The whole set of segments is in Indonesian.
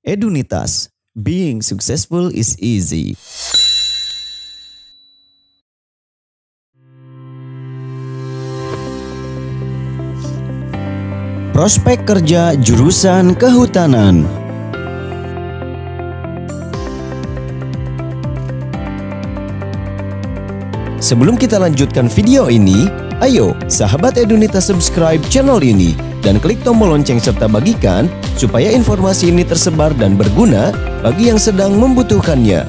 Edunitas, being successful is easy. Prospek kerja jurusan kehutanan. Sebelum kita lanjutkan video ini, ayo sahabat Edunitas subscribe channel ini dan klik tombol lonceng serta bagikan supaya informasi ini tersebar dan berguna bagi yang sedang membutuhkannya.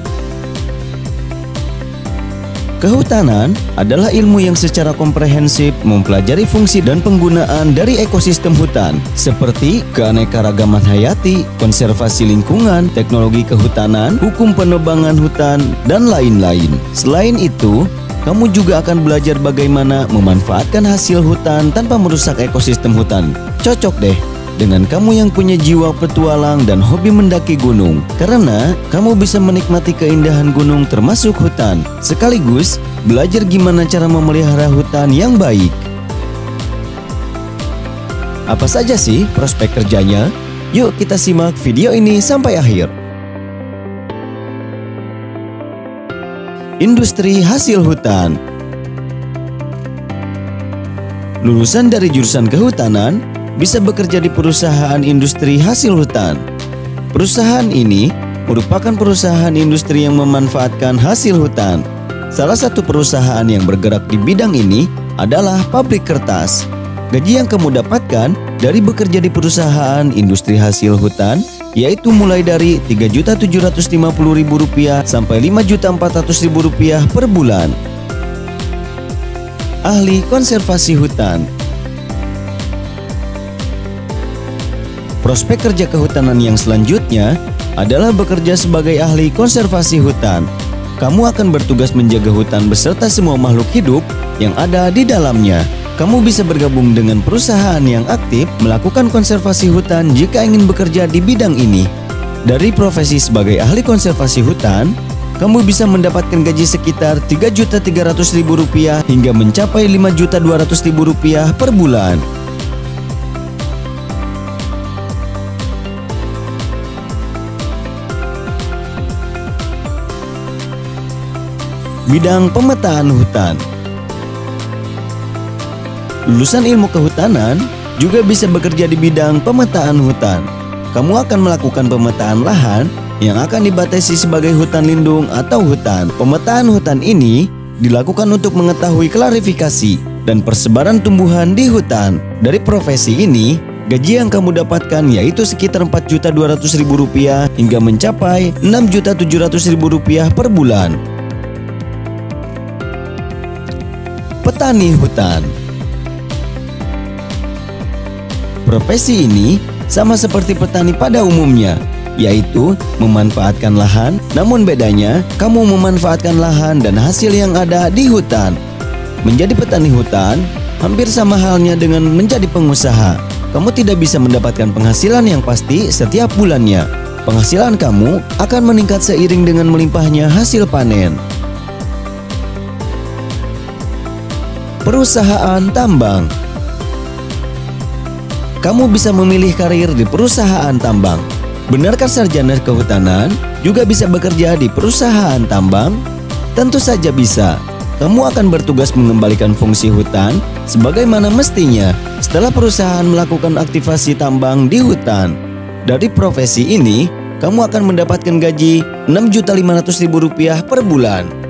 Kehutanan adalah ilmu yang secara komprehensif mempelajari fungsi dan penggunaan dari ekosistem hutan seperti keanekaragaman hayati, konservasi lingkungan, teknologi kehutanan, hukum penebangan hutan, dan lain-lain. Selain itu, kamu juga akan belajar bagaimana memanfaatkan hasil hutan tanpa merusak ekosistem hutan. Cocok deh dengan kamu yang punya jiwa petualang dan hobi mendaki gunung, karena kamu bisa menikmati keindahan gunung termasuk hutan, sekaligus belajar gimana cara memelihara hutan yang baik. Apa saja sih prospek kerjanya? Yuk kita simak video ini sampai akhir. Industri hasil hutan. Lulusan dari jurusan kehutanan bisa bekerja di perusahaan industri hasil hutan. Perusahaan ini merupakan perusahaan industri yang memanfaatkan hasil hutan. Salah satu perusahaan yang bergerak di bidang ini adalah pabrik kertas. Gaji yang kamu dapatkan dari bekerja di perusahaan industri hasil hutan yaitu mulai dari Rp3.750.000 sampai Rp5.400.000 per bulan. Ahli konservasi hutan. Prospek kerja kehutanan yang selanjutnya adalah bekerja sebagai ahli konservasi hutan. Kamu akan bertugas menjaga hutan beserta semua makhluk hidup yang ada di dalamnya. Kamu bisa bergabung dengan perusahaan yang aktif melakukan konservasi hutan jika ingin bekerja di bidang ini. Dari profesi sebagai ahli konservasi hutan, kamu bisa mendapatkan gaji sekitar Rp3.300.000 hingga mencapai Rp5.200.000 per bulan. Bidang pemetaan hutan. Lulusan ilmu kehutanan juga bisa bekerja di bidang pemetaan hutan. Kamu akan melakukan pemetaan lahan yang akan dibatasi sebagai hutan lindung atau hutan. Pemetaan hutan ini dilakukan untuk mengetahui klarifikasi dan persebaran tumbuhan di hutan. Dari profesi ini, gaji yang kamu dapatkan yaitu sekitar Rp4.200.000 hingga mencapai Rp6.700.000 per bulan. Petani hutan. Profesi ini sama seperti petani pada umumnya, yaitu memanfaatkan lahan, namun bedanya kamu memanfaatkan lahan dan hasil yang ada di hutan. Menjadi petani hutan hampir sama halnya dengan menjadi pengusaha. Kamu tidak bisa mendapatkan penghasilan yang pasti setiap bulannya. Penghasilan kamu akan meningkat seiring dengan melimpahnya hasil panen. Perusahaan tambang. Kamu bisa memilih karir di perusahaan tambang. Benarkah sarjana kehutanan juga bisa bekerja di perusahaan tambang? Tentu saja bisa. Kamu akan bertugas mengembalikan fungsi hutan sebagaimana mestinya setelah perusahaan melakukan aktivasi tambang di hutan. Dari profesi ini, kamu akan mendapatkan gaji Rp6.500.000 per bulan.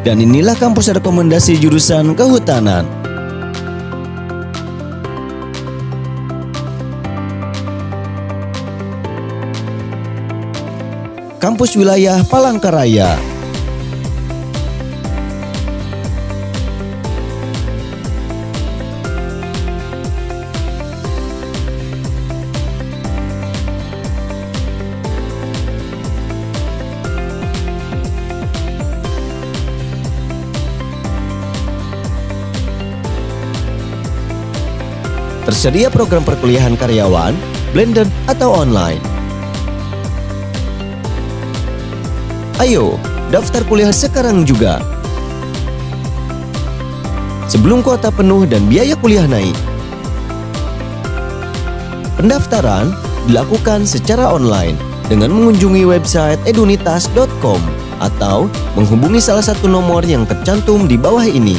Dan inilah kampus rekomendasi jurusan kehutanan. Kampus Wilayah Palangkaraya. Tersedia program perkuliahan karyawan, blended atau online. Ayo, daftar kuliah sekarang juga. sebelum kuota penuh dan biaya kuliah naik. Pendaftaran dilakukan secara online dengan mengunjungi website edunitas.com atau menghubungi salah satu nomor yang tercantum di bawah ini.